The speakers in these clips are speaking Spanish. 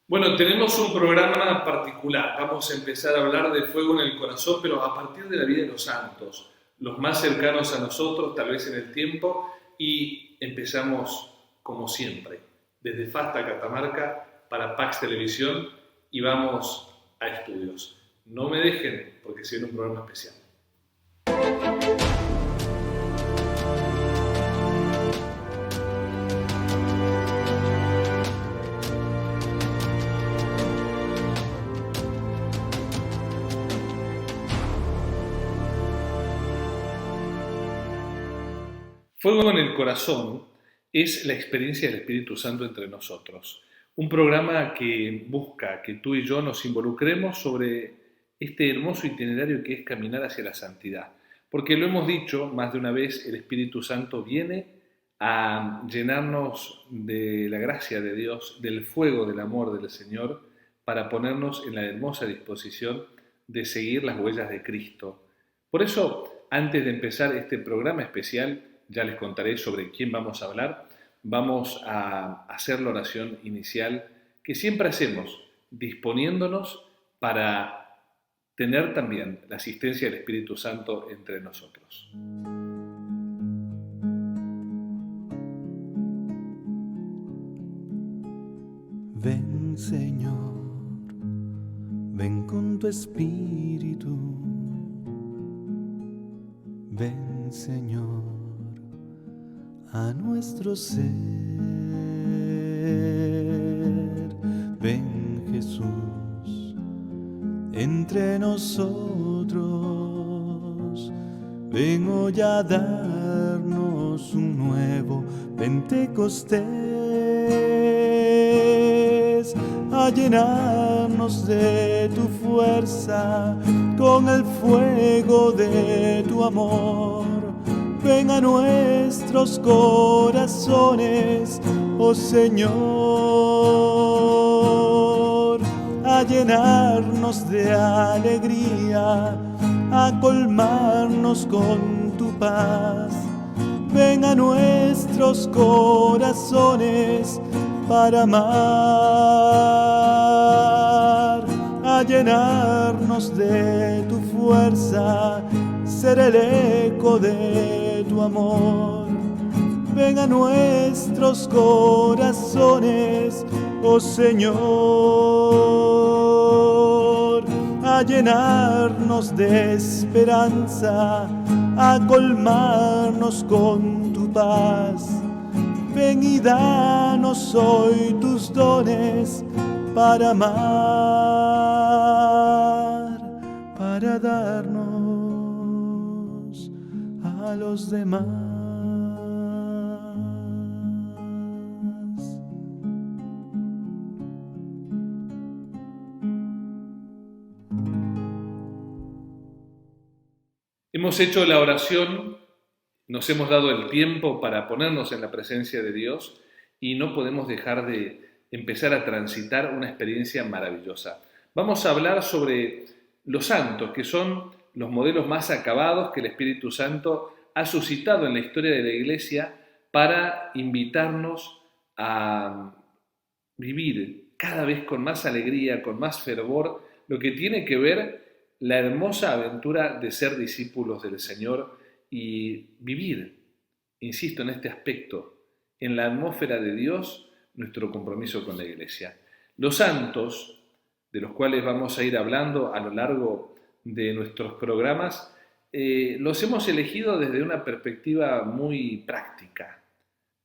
Bueno, tenemos un programa particular. Vamos a empezar a hablar de fuego en el corazón, pero a partir de la vida de los santos, los más cercanos a nosotros, tal vez en el tiempo, y empezamos como siempre, desde Fasta Catamarca para Pax Televisión y vamos a estudios. No me dejen porque se viene un programa especial. Fuego en el corazón es la experiencia del Espíritu Santo entre nosotros. Un programa que busca que tú y yo nos involucremos sobre este hermoso itinerario que es caminar hacia la santidad. Porque lo hemos dicho más de una vez, el Espíritu Santo viene a llenarnos de la gracia de Dios, del fuego del amor del Señor, para ponernos en la hermosa disposición de seguir las huellas de Cristo. Por eso, antes de empezar este programa especial, ya les contaré sobre quién vamos a hablar. Vamos a hacer la oración inicial que siempre hacemos, disponiéndonos para tener también la asistencia del Espíritu Santo entre nosotros. Ven, Señor, ven con tu espíritu. Ven, Señor, a nuestro ser. Ven, Jesús, entre nosotros. Ven hoy a darnos un nuevo Pentecostés, a llenarnos de tu fuerza con el fuego de tu amor. Ven a nuestros corazones, oh Señor, a llenarnos de alegría, a colmarnos con tu paz. Ven a nuestros corazones para amar, a llenarnos de tu fuerza, ser el eco de tu amor. Ven a nuestros corazones, oh Señor, a llenarnos de esperanza, a colmarnos con tu paz. Ven y danos hoy tus dones para amar, para darnos a los demás. Hemos hecho la oración, nos hemos dado el tiempo para ponernos en la presencia de Dios y no podemos dejar de empezar a transitar una experiencia maravillosa. Vamos a hablar sobre los santos, que son los modelos más acabados que el Espíritu Santo ha suscitado en la historia de la Iglesia para invitarnos a vivir cada vez con más alegría, con más fervor, lo que tiene que ver la hermosa aventura de ser discípulos del Señor y vivir, insisto en este aspecto, en la atmósfera de Dios, nuestro compromiso con la Iglesia. Los santos, de los cuales vamos a ir hablando a lo largo de nuestros programas, los hemos elegido desde una perspectiva muy práctica.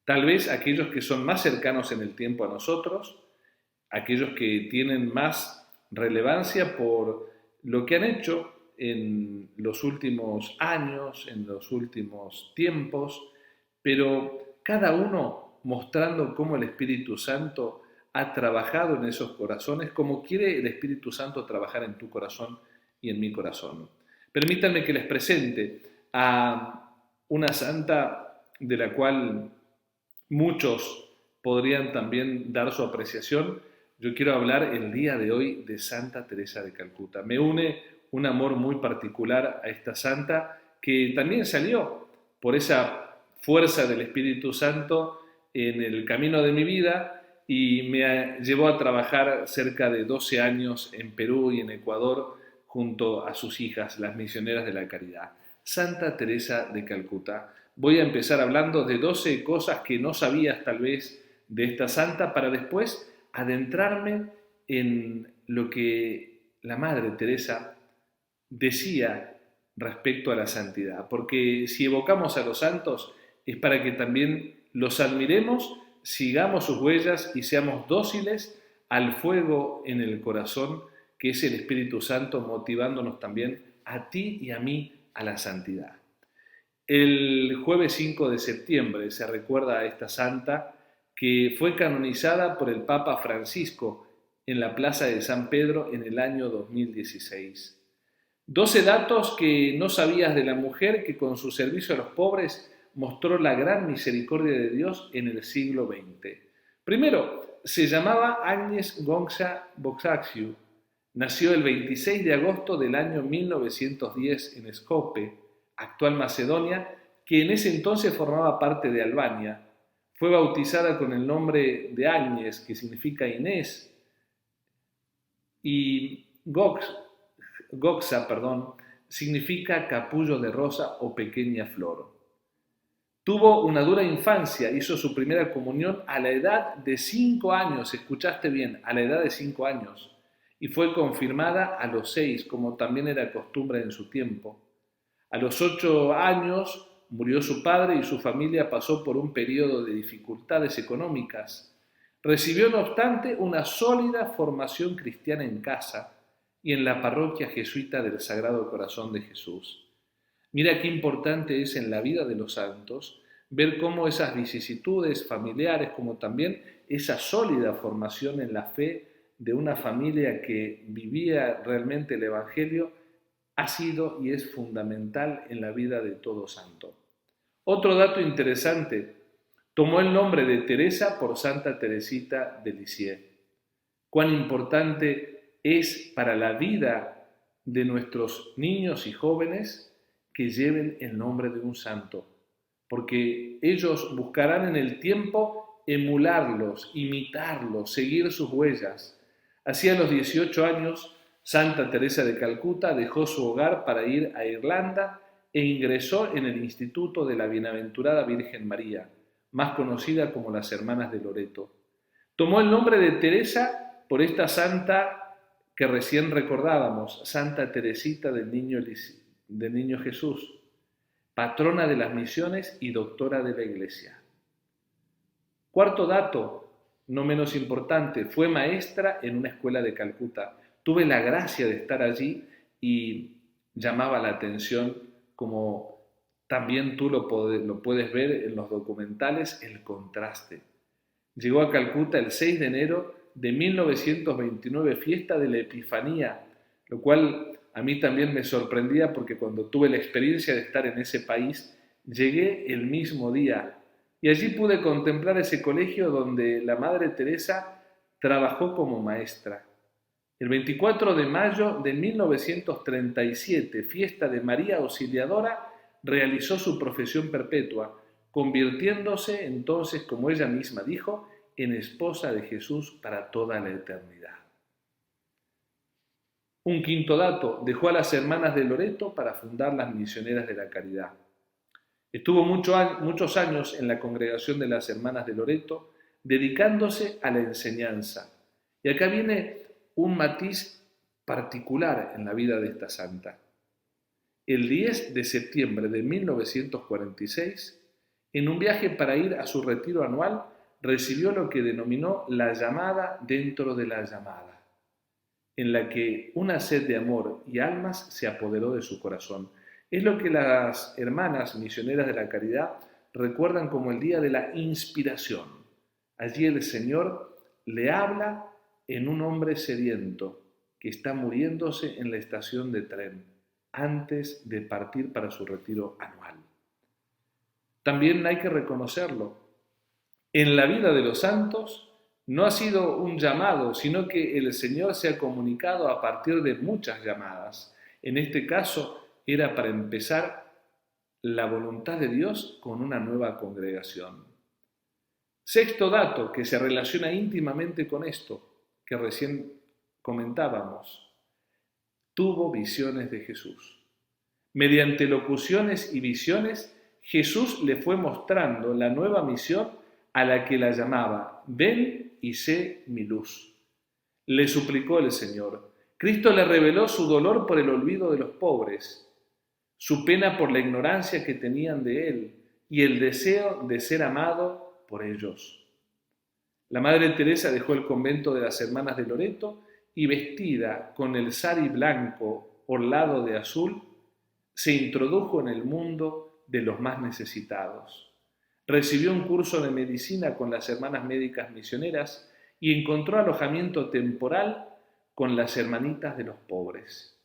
Tal vez aquellos que son más cercanos en el tiempo a nosotros, aquellos que tienen más relevancia por lo que han hecho en los últimos años, en los últimos tiempos, pero cada uno mostrando cómo el Espíritu Santo ha trabajado en esos corazones, como quiere el Espíritu Santo trabajar en tu corazón y en mi corazón. Permítanme que les presente a una santa de la cual muchos podrían también dar su apreciación. Yo quiero hablar el día de hoy de Santa Teresa de Calcuta. Me une un amor muy particular a esta santa que también salió por esa fuerza del Espíritu Santo en el camino de mi vida y me llevó a trabajar cerca de 12 años en Perú y en Ecuador junto a sus hijas, las misioneras de la caridad. Santa Teresa de Calcuta. Voy a empezar hablando de 12 cosas que no sabías tal vez de esta santa para después adentrarme en lo que la Madre Teresa decía respecto a la santidad. Porque si evocamos a los santos es para que también los admiremos, sigamos sus huellas y seamos dóciles al fuego en el corazón que es el Espíritu Santo motivándonos también a ti y a mí a la santidad. El jueves 5 de septiembre se recuerda a esta santa que fue canonizada por el Papa Francisco en la Plaza de San Pedro en el año 2016. 12 datos que no sabías de la mujer que con su servicio a los pobres mostró la gran misericordia de Dios en el siglo XX. Primero, se llamaba Agnes Gonza Boxaxiu. Nació el 26 de agosto del año 1910 en Skopje, actual Macedonia, que en ese entonces formaba parte de Albania. Fue bautizada con el nombre de Agnes, que significa Inés, y Goxa, significa capullo de rosa o pequeña flor. Tuvo una dura infancia, hizo su primera comunión a la edad de 5 años, escuchaste bien, a la edad de 5 años, y fue confirmada a los 6, como también era costumbre en su tiempo. A los 8 años murió su padre y su familia pasó por un periodo de dificultades económicas. Recibió, no obstante, una sólida formación cristiana en casa y en la parroquia jesuita del Sagrado Corazón de Jesús. Mira qué importante es en la vida de los santos ver cómo esas vicisitudes familiares, como también esa sólida formación en la fe de una familia que vivía realmente el Evangelio, ha sido y es fundamental en la vida de todo santo. Otro dato interesante, tomó el nombre de Teresa por Santa Teresita de Lisieux. Cuán importante es para la vida de nuestros niños y jóvenes que lleven el nombre de un santo, porque ellos buscarán en el tiempo emularlos, imitarlos, seguir sus huellas. Así a los 18 años, Santa Teresa de Calcuta dejó su hogar para ir a Irlanda e ingresó en el Instituto de la Bienaventurada Virgen María, más conocida como las Hermanas de Loreto. Tomó el nombre de Teresa por esta santa que recién recordábamos, Santa Teresita del Niño Jesús, patrona de las misiones y doctora de la Iglesia. Cuarto dato, no menos importante, fue maestra en una escuela de Calcuta. Tuve la gracia de estar allí y llamaba la atención, como también tú lo puedes ver en los documentales, el contraste. Llegó a Calcuta el 6 de enero de 1929, fiesta de la Epifanía, lo cual a mí también me sorprendía porque cuando tuve la experiencia de estar en ese país, llegué el mismo día y allí pude contemplar ese colegio donde la Madre Teresa trabajó como maestra. El 24 de mayo de 1937, fiesta de María Auxiliadora, realizó su profesión perpetua, convirtiéndose entonces, como ella misma dijo, en esposa de Jesús para toda la eternidad. Un quinto dato, dejó a las Hermanas de Loreto para fundar las Misioneras de la Caridad. Estuvo muchos años en la congregación de las Hermanas de Loreto, dedicándose a la enseñanza. Y acá viene un matiz particular en la vida de esta santa. El 10 de septiembre de 1946, en un viaje para ir a su retiro anual, recibió lo que denominó la llamada dentro de la llamada, en la que una sed de amor y almas se apoderó de su corazón. Es lo que las hermanas misioneras de la caridad recuerdan como el día de la inspiración. Allí el Señor le habla en un hombre sediento que está muriéndose en la estación de tren antes de partir para su retiro anual. También hay que reconocerlo. En la vida de los santos no ha sido un llamado, sino que el Señor se ha comunicado a partir de muchas llamadas. En este caso era para empezar la voluntad de Dios con una nueva congregación. Sexto dato que se relaciona íntimamente con esto que recién comentábamos. Tuvo visiones de Jesús. Mediante locuciones y visiones, Jesús le fue mostrando la nueva misión a la que la llamaba: ven y sé mi luz. Le suplicó el Señor. Cristo le reveló su dolor por el olvido de los pobres, su pena por la ignorancia que tenían de él y el deseo de ser amado por ellos. La Madre Teresa dejó el convento de las Hermanas de Loreto y, vestida con el sari blanco orlado de azul, se introdujo en el mundo de los más necesitados. Recibió un curso de medicina con las hermanas médicas misioneras y encontró alojamiento temporal con las hermanitas de los pobres.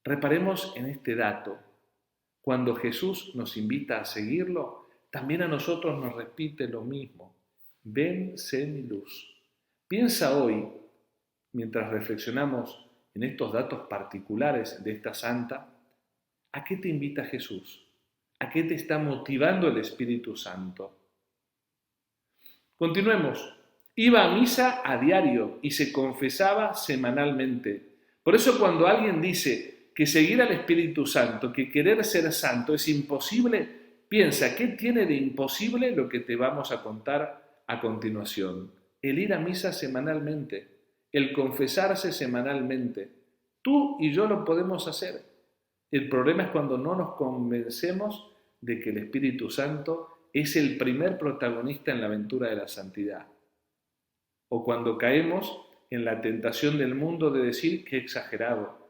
Reparemos en este dato. Cuando Jesús nos invita a seguirlo, también a nosotros nos repite lo mismo. Ven, sé mi luz. Piensa hoy, mientras reflexionamos en estos datos particulares de esta santa, ¿a qué te invita Jesús? ¿A qué te está motivando el Espíritu Santo? Continuemos. Iba a misa a diario y se confesaba semanalmente. Por eso cuando alguien dice que seguir al Espíritu Santo, que querer ser santo es imposible, piensa, ¿qué tiene de imposible lo que te vamos a contar a continuación? El ir a misa semanalmente, el confesarse semanalmente. Tú y yo lo podemos hacer. El problema es cuando no nos convencemos de que el Espíritu Santo es el primer protagonista en la aventura de la santidad. O cuando caemos en la tentación del mundo de decir que exagerado.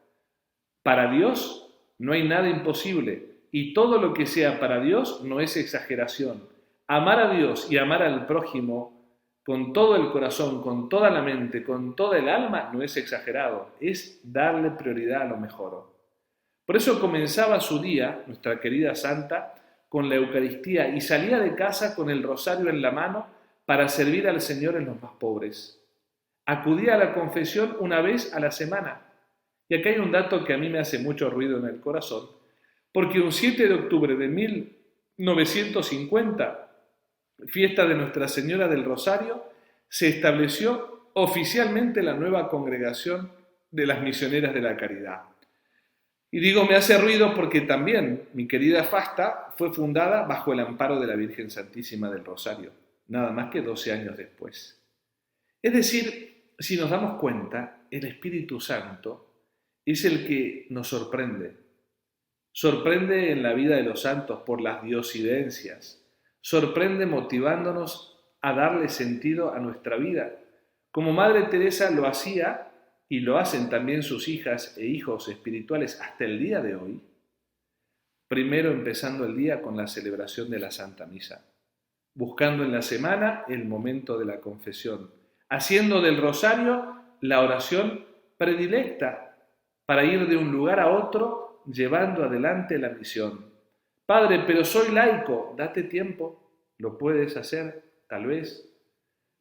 Para Dios no hay nada imposible y todo lo que sea para Dios no es exageración. Amar a Dios y amar al prójimo con todo el corazón, con toda la mente, con toda el alma no es exagerado, es darle prioridad a lo mejor. Por eso comenzaba su día, nuestra querida santa, con la Eucaristía y salía de casa con el rosario en la mano para servir al Señor en los más pobres. Acudía a la confesión una vez a la semana. Y acá hay un dato que a mí me hace mucho ruido en el corazón, porque un 7 de octubre de 1950, fiesta de Nuestra Señora del Rosario, se estableció oficialmente la nueva congregación de las Misioneras de la Caridad. Y digo, me hace ruido porque también mi querida Fasta fue fundada bajo el amparo de la Virgen Santísima del Rosario, nada más que 12 años después. Es decir, si nos damos cuenta, el Espíritu Santo es el que nos sorprende. Sorprende en la vida de los santos por las diosidencias. Sorprende motivándonos a darle sentido a nuestra vida. Como Madre Teresa lo hacía y lo hacen también sus hijas e hijos espirituales hasta el día de hoy. Primero empezando el día con la celebración de la Santa Misa. Buscando en la semana el momento de la confesión. Haciendo del rosario la oración predilecta para ir de un lugar a otro llevando adelante la misión. Padre, pero soy laico, date tiempo, lo puedes hacer, tal vez.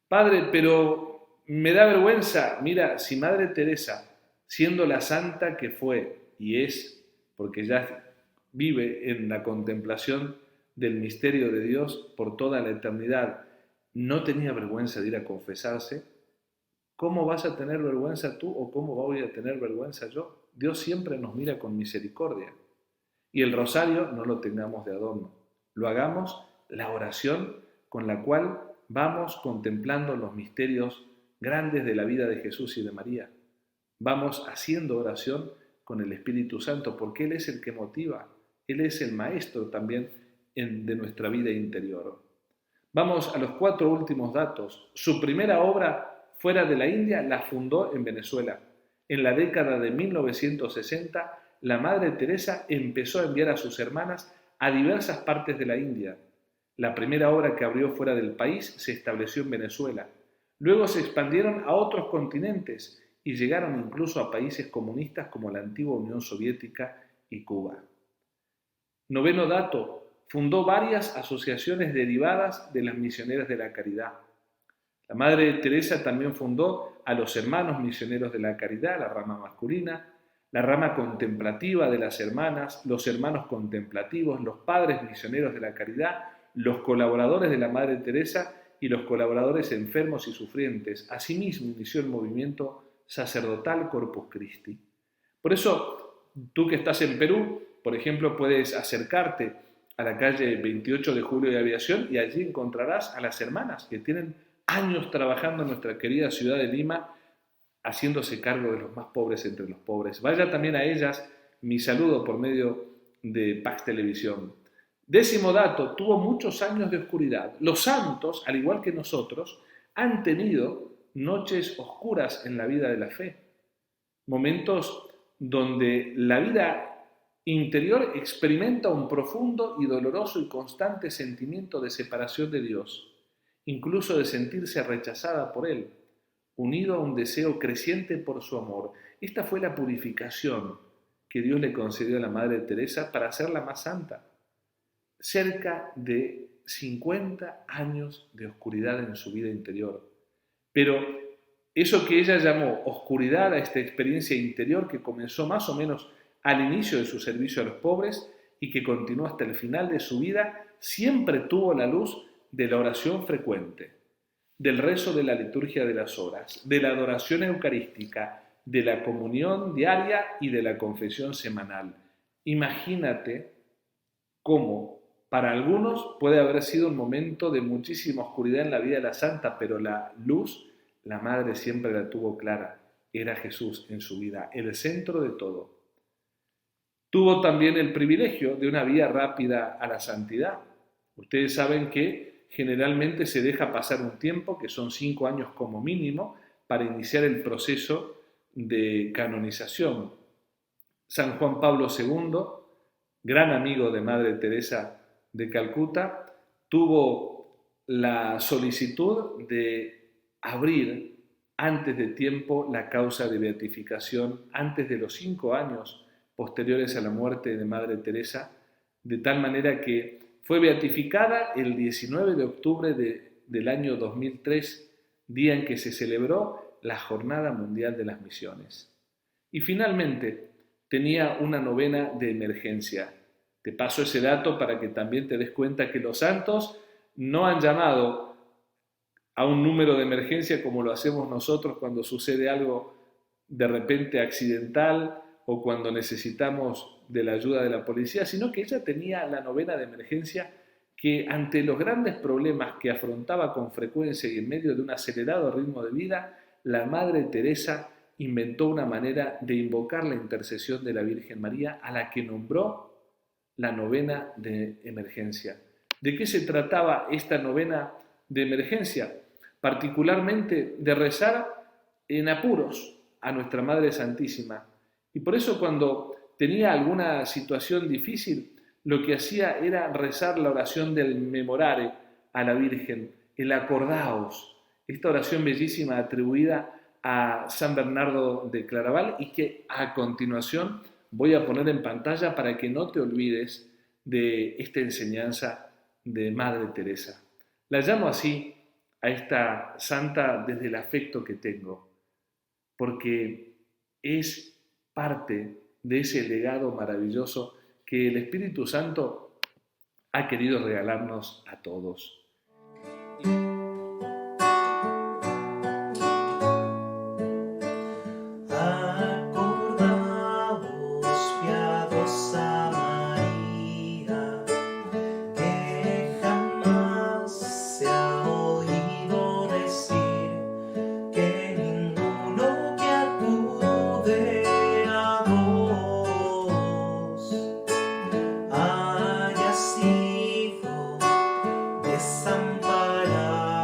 Padre, pero me da vergüenza. Mira, si Madre Teresa, siendo la santa que fue y es, porque ya vive en la contemplación del misterio de Dios por toda la eternidad, no tenía vergüenza de ir a confesarse, ¿cómo vas a tener vergüenza tú o cómo voy a tener vergüenza yo? Dios siempre nos mira con misericordia. Y el rosario no lo tengamos de adorno. Lo hagamos la oración con la cual vamos contemplando los misterios grandes de la vida de Jesús y de María. Vamos haciendo oración con el Espíritu Santo porque Él es el que motiva. Él es el maestro también de nuestra vida interior. Vamos a los 4 últimos datos. Su primera obra fuera de la India la fundó en Venezuela. En la década de 1960, la Madre Teresa empezó a enviar a sus hermanas a diversas partes de la India. La primera obra que abrió fuera del país se estableció en Venezuela. Luego se expandieron a otros continentes y llegaron incluso a países comunistas como la antigua Unión Soviética y Cuba. Noveno dato, fundó varias asociaciones derivadas de las Misioneras de la Caridad. La Madre Teresa también fundó a los Hermanos Misioneros de la Caridad, la rama masculina, la rama contemplativa de las hermanas, los hermanos contemplativos, los Padres Misioneros de la Caridad los colaboradores de la Madre Teresa y los colaboradores enfermos y sufrientes. Asimismo, inició el movimiento sacerdotal Corpus Christi. Por eso, tú que estás en Perú, por ejemplo, puedes acercarte a la calle 28 de Julio de Aviación y allí encontrarás a las hermanas que tienen años trabajando en nuestra querida ciudad de Lima, haciéndose cargo de los más pobres entre los pobres. Vaya también a ellas mi saludo por medio de Pax Televisión. 10º dato, tuvo muchos años de oscuridad. Los santos, al igual que nosotros, han tenido noches oscuras en la vida de la fe. Momentos donde la vida interior experimenta un profundo y doloroso y constante sentimiento de separación de Dios, incluso de sentirse rechazada por Él, unido a un deseo creciente por su amor. Esta fue la purificación que Dios le concedió a la Madre Teresa para hacerla más santa. Cerca de 50 años de oscuridad en su vida interior. Pero eso que ella llamó oscuridad a esta experiencia interior que comenzó más o menos al inicio de su servicio a los pobres y que continuó hasta el final de su vida, siempre tuvo la luz de la oración frecuente, del rezo de la liturgia de las horas, de la adoración eucarística, de la comunión diaria y de la confesión semanal. Imagínate cómo para algunos puede haber sido un momento de muchísima oscuridad en la vida de la santa, pero la luz, la madre siempre la tuvo clara. Era Jesús en su vida, el centro de todo. Tuvo también el privilegio de una vía rápida a la santidad. Ustedes saben que generalmente se deja pasar un tiempo, que son 5 años como mínimo, para iniciar el proceso de canonización. San Juan Pablo II, gran amigo de Madre Teresa de Calcuta, tuvo la solicitud de abrir antes de tiempo la causa de beatificación, antes de los 5 años posteriores a la muerte de Madre Teresa, de tal manera que fue beatificada el 19 de octubre del año 2003, día en que se celebró la Jornada Mundial de las Misiones. Y finalmente tenía una novena de emergencia. Te paso ese dato para que también te des cuenta que los santos no han llamado a un número de emergencia como lo hacemos nosotros cuando sucede algo de repente accidental o cuando necesitamos de la ayuda de la policía, sino que ella tenía la novena de emergencia que ante los grandes problemas que afrontaba con frecuencia y en medio de un acelerado ritmo de vida, la Madre Teresa inventó una manera de invocar la intercesión de la Virgen María, a la que nombró la novena de emergencia. ¿De qué se trataba esta novena de emergencia? Particularmente de rezar en apuros a nuestra Madre Santísima. Y por eso cuando tenía alguna situación difícil, lo que hacía era rezar la oración del memorare a la Virgen, el acordaos, esta oración bellísima atribuida a San Bernardo de Claraval y que a continuación voy a poner en pantalla para que no te olvides de esta enseñanza de Madre Teresa. La llamo así a esta santa desde el afecto que tengo, porque es parte de ese legado maravilloso que el Espíritu Santo ha querido regalarnos a todos. Desamparado.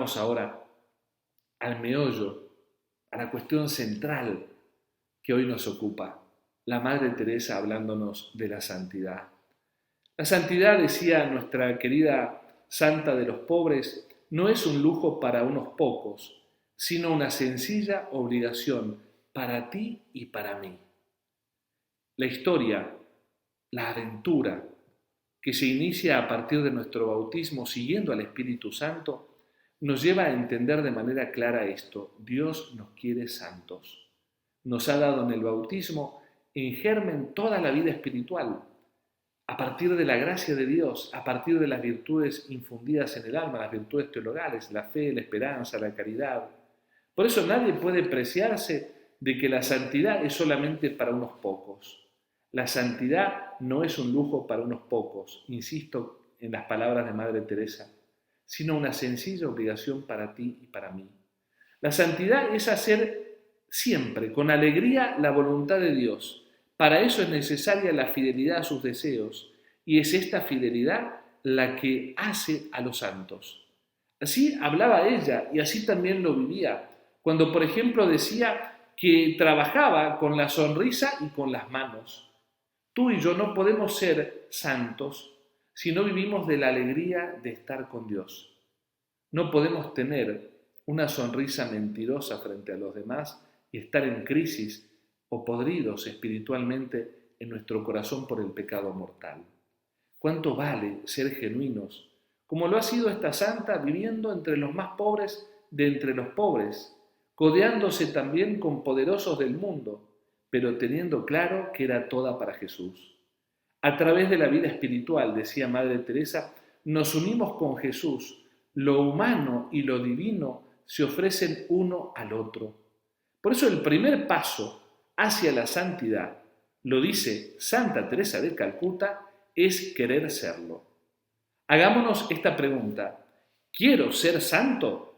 vamos ahora al meollo, a la cuestión central que hoy nos ocupa. La Madre Teresa hablándonos de la santidad. La santidad, decía nuestra querida Santa de los Pobres, no es un lujo para unos pocos, sino una sencilla obligación para ti y para mí. La historia, la aventura que se inicia a partir de nuestro bautismo siguiendo al Espíritu Santo, nos lleva a entender de manera clara esto: Dios nos quiere santos. Nos ha dado en el bautismo en germen toda la vida espiritual, a partir de la gracia de Dios, a partir de las virtudes infundidas en el alma, las virtudes teologales, la fe, la esperanza, la caridad. Por eso nadie puede preciarse de que la santidad es solamente para unos pocos. La santidad no es un lujo para unos pocos, insisto en las palabras de Madre Teresa, sino una sencilla obligación para ti y para mí. La santidad es hacer siempre, con alegría, la voluntad de Dios. Para eso es necesaria la fidelidad a sus deseos, y es esta fidelidad la que hace a los santos. Así hablaba ella y así también lo vivía, cuando por ejemplo decía que trabajaba con la sonrisa y con las manos. Tú y yo no podemos ser santos si no vivimos de la alegría de estar con Dios. No podemos tener una sonrisa mentirosa frente a los demás y estar en crisis o podridos espiritualmente en nuestro corazón por el pecado mortal. ¿Cuánto vale ser genuinos, como lo ha sido esta santa, viviendo entre los más pobres de entre los pobres, codeándose también con poderosos del mundo, pero teniendo claro que era toda para Jesús? A través de la vida espiritual, decía Madre Teresa, nos unimos con Jesús. Lo humano y lo divino se ofrecen uno al otro. Por eso el primer paso hacia la santidad, lo dice Santa Teresa de Calcuta, es querer serlo. Hagámonos esta pregunta: ¿quiero ser santo?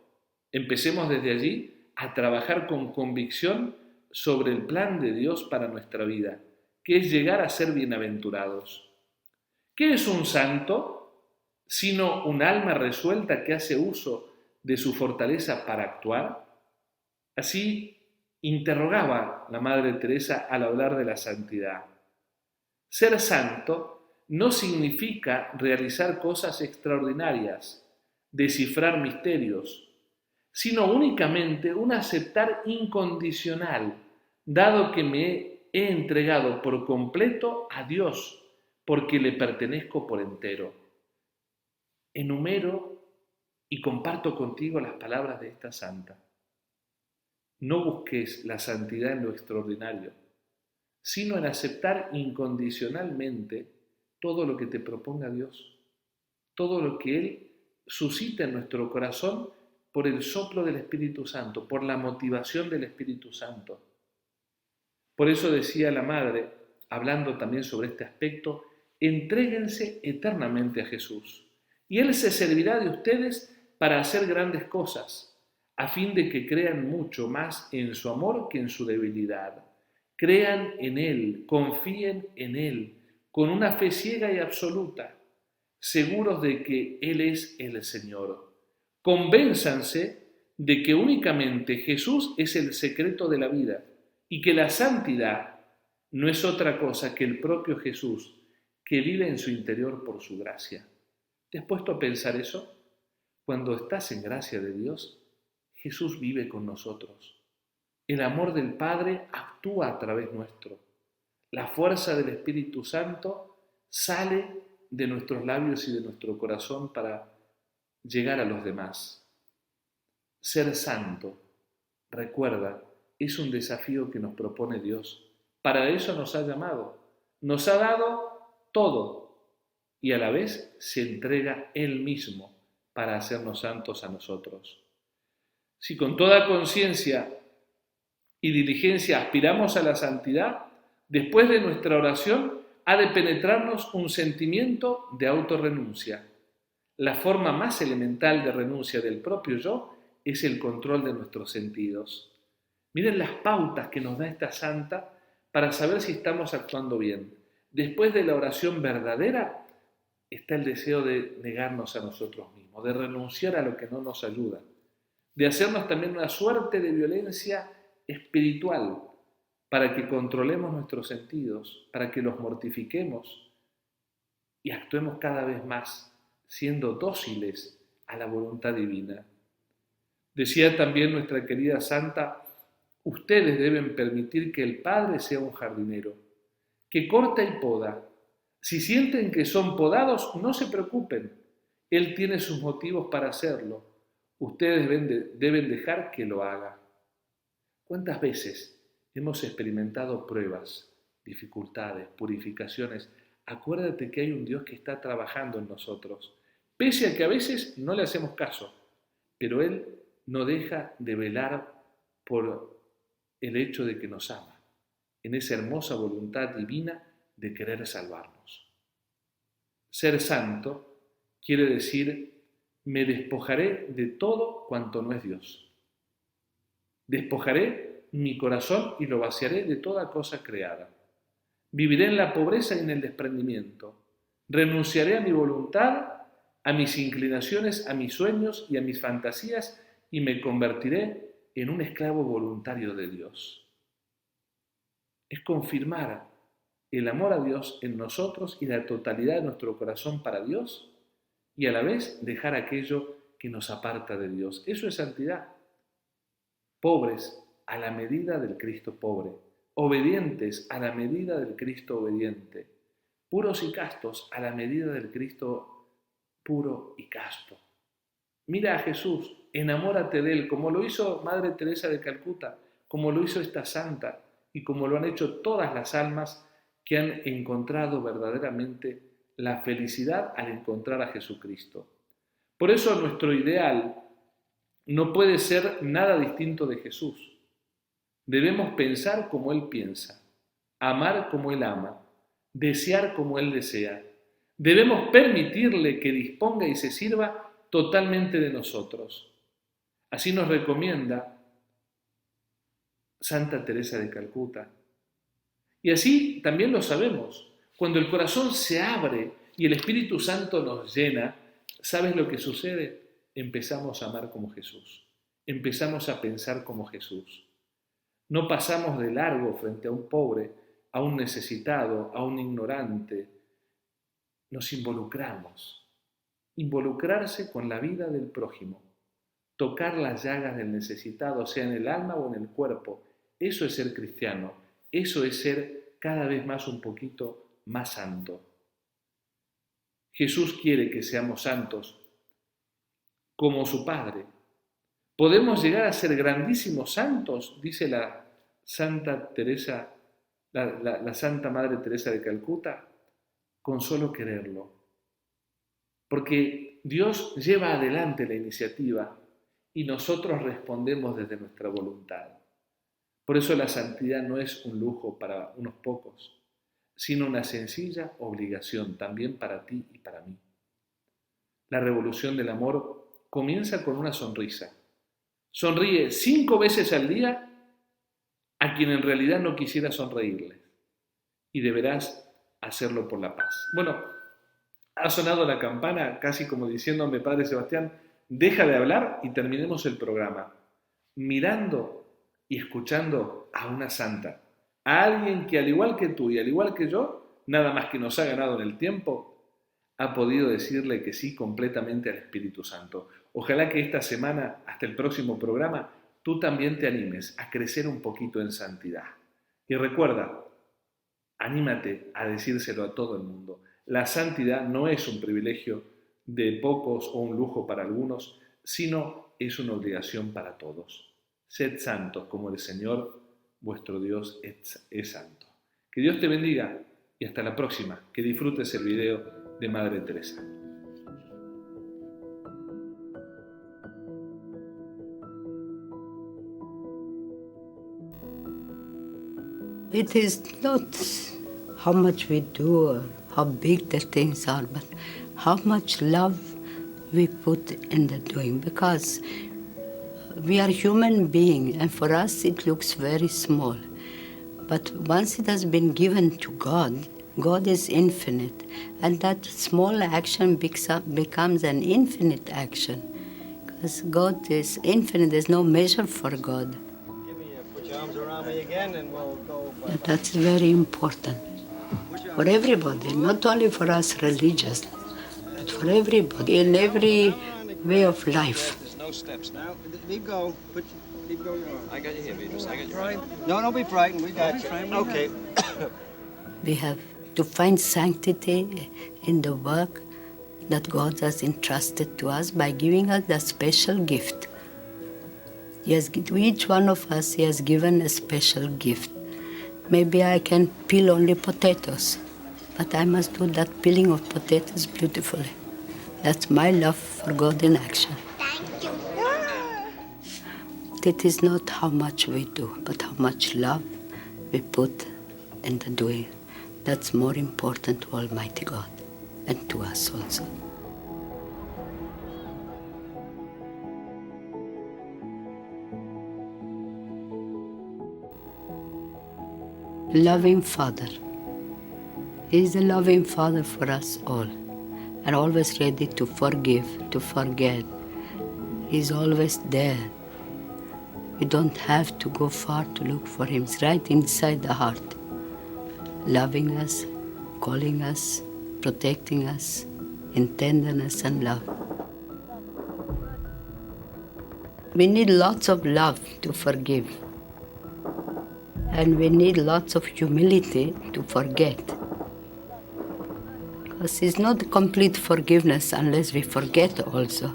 Empecemos desde allí a trabajar con convicción sobre el plan de Dios para nuestra vida, que es llegar a ser bienaventurados. ¿Qué es un santo? Sino un alma resuelta que hace uso de su fortaleza para actuar. Así interrogaba la Madre Teresa al hablar de la santidad. Ser santo no significa realizar cosas extraordinarias, descifrar misterios, sino únicamente un aceptar incondicional, dado que me he entregado por completo a Dios, porque le pertenezco por entero. Enumero y comparto contigo las palabras de esta santa. No busques la santidad en lo extraordinario, sino en aceptar incondicionalmente todo lo que te proponga Dios, todo lo que Él suscita en nuestro corazón por el soplo del Espíritu Santo, por la motivación del Espíritu Santo. Por eso decía la Madre, hablando también sobre este aspecto, entréguense eternamente a Jesús, y Él se servirá de ustedes para hacer grandes cosas, a fin de que crean mucho más en su amor que en su debilidad. Crean en Él, confíen en Él, con una fe ciega y absoluta, seguros de que Él es el Señor. Convénzanse de que únicamente Jesús es el secreto de la vida y que la santidad no es otra cosa que el propio Jesús que vive en su interior por su gracia. ¿Te has puesto a pensar eso? Cuando estás en gracia de Dios, Jesús vive con nosotros. El amor del Padre actúa a través nuestro. La fuerza del Espíritu Santo sale de nuestros labios y de nuestro corazón para llegar a los demás. Ser santo, recuerda, es un desafío que nos propone Dios. Para eso nos ha llamado. Nos ha dado todo y a la vez se entrega Él mismo para hacernos santos a nosotros. Si con toda conciencia y diligencia aspiramos a la santidad, después de nuestra oración ha de penetrarnos un sentimiento de autorrenuncia. La forma más elemental de renuncia del propio yo es el control de nuestros sentidos. Miren las pautas que nos da esta santa para saber si estamos actuando bien. Después de la oración verdadera está el deseo de negarnos a nosotros mismos. mismo, de renunciar a lo que no nos ayuda, de hacernos también una suerte de violencia espiritual para que controlemos nuestros sentidos, para que los mortifiquemos y actuemos cada vez más siendo dóciles a la voluntad divina. Decía también nuestra querida santa: ustedes deben permitir que el Padre sea un jardinero, que corta y poda. Si sienten que son podados, no se preocupen. Él tiene sus motivos para hacerlo. Ustedes deben dejar que lo haga. ¿Cuántas veces hemos experimentado pruebas, dificultades, purificaciones? Acuérdate que hay un Dios que está trabajando en nosotros, pese a que a veces no le hacemos caso, pero Él no deja de velar por el hecho de que nos ama, en esa hermosa voluntad divina de querer salvarnos. Ser santo quiere decir: me despojaré de todo cuanto no es Dios. Despojaré mi corazón y lo vaciaré de toda cosa creada. Viviré en la pobreza y en el desprendimiento. Renunciaré a mi voluntad, a mis inclinaciones, a mis sueños y a mis fantasías, y me convertiré en un esclavo voluntario de Dios. Es confirmar el amor a Dios en nosotros y la totalidad de nuestro corazón para Dios, y a la vez dejar aquello que nos aparta de Dios. Eso es santidad. Pobres a la medida del Cristo pobre, obedientes a la medida del Cristo obediente, puros y castos a la medida del Cristo puro y casto. Mira a Jesús, enamórate de Él, como lo hizo Madre Teresa de Calcuta, como lo hizo esta santa y como lo han hecho todas las almas que han encontrado verdaderamente la felicidad al encontrar a Jesucristo. Por eso nuestro ideal no puede ser nada distinto de Jesús. Debemos pensar como Él piensa, amar como Él ama, desear como Él desea. Debemos permitirle que disponga y se sirva totalmente de nosotros. Así nos recomienda Santa Teresa de Calcuta. Y así también lo sabemos. Cuando el corazón se abre y el Espíritu Santo nos llena, ¿sabes lo que sucede? Empezamos a amar como Jesús. Empezamos a pensar como Jesús. No pasamos de largo frente a un pobre, a un necesitado, a un ignorante. Nos involucramos. Involucrarse con la vida del prójimo. Tocar las llagas del necesitado, sea en el alma o en el cuerpo. Eso es ser cristiano. Eso es ser cada vez más un poquito más santo. Jesús quiere que seamos santos como su Padre. Podemos llegar a ser grandísimos santos, dice la Santa Teresa, la Santa Madre Teresa de Calcuta, con solo quererlo. Porque Dios lleva adelante la iniciativa y nosotros respondemos desde nuestra voluntad. Por eso la santidad no es un lujo para unos pocos, sino una sencilla obligación también para ti y para mí. La revolución del amor comienza con una sonrisa. Sonríe 5 veces al día a quien en realidad no quisiera sonreírle, y deberás hacerlo por la paz. Bueno, ha sonado la campana casi como diciéndome: Padre Sebastián, deja de hablar y terminemos el programa. Mirando y escuchando a una santa, a alguien que al igual que tú y al igual que yo, nada más que nos ha ganado en el tiempo, ha podido decirle que sí completamente al Espíritu Santo. Ojalá que esta semana, hasta el próximo programa, tú también te animes a crecer un poquito en santidad. Y recuerda, anímate a decírselo a todo el mundo. La santidad no es un privilegio de pocos o un lujo para algunos, sino es una obligación para todos. Sed santos como el Señor, vuestro Dios, es santo. Que Dios te bendiga y hasta la próxima. Que disfrutes el video de Madre Teresa. It is not how much we do or how big the things are, but how much love we put in the doing, because we are human beings and for us it looks very small. But once it has been given to God, God is infinite, and that small action becomes an infinite action. Because God is infinite, there's no measure for God. Put your arms around me again and we'll go. And that's very important for everybody, not only for us religious, but for everybody, in every way of life. There's no steps now. Leave go. Leave go your arm. I got you here, Beatrice. I got you right. No, don't be frightened. We got you. Okay. We have to find sanctity in the work that God has entrusted to us by giving us that special gift. To each one of us, He has given a special gift. Maybe I can peel only potatoes, but I must do that peeling of potatoes beautifully. That's my love for God in action. Thank you. It is not how much we do, but how much love we put in the doing. That's more important to Almighty God and to us also. Loving Father. He is a loving Father for us all, and always ready to forgive, to forget. He's always there. We don't have to go far to look for Him. It's right inside the heart, loving us, calling us, protecting us in tenderness and love. We need lots of love to forgive. And we need lots of humility to forget. Because it's not complete forgiveness unless we forget also.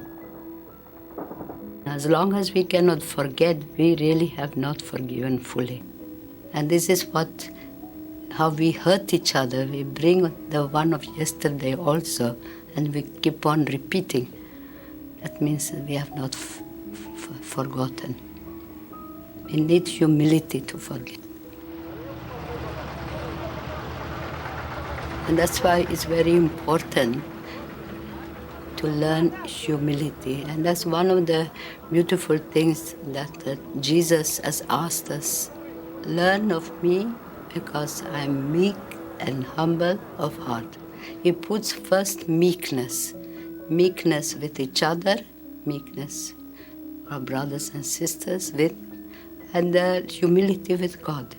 As long as we cannot forget, we really have not forgiven fully. And this is how we hurt each other. We bring the one of yesterday also, and we keep on repeating. That means that we have not forgotten. We need humility to forget. And that's why it's very important to learn humility. And that's one of the beautiful things that Jesus has asked us. Learn of me because I'm meek and humble of heart. He puts first meekness. Meekness with each other, meekness with our brothers and sisters, and the humility with God.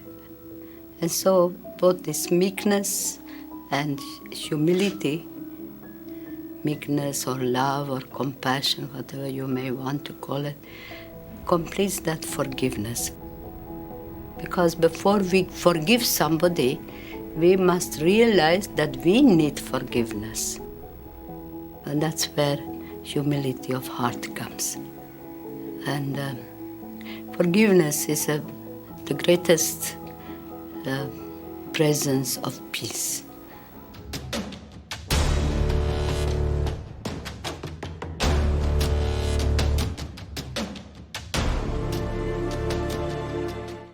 And so both this meekness and humility, meekness or love or compassion, whatever you may want to call it, completes that forgiveness. Because before we forgive somebody, we must realize that we need forgiveness. And that's where humility of heart comes. And forgiveness is the greatest presence of peace.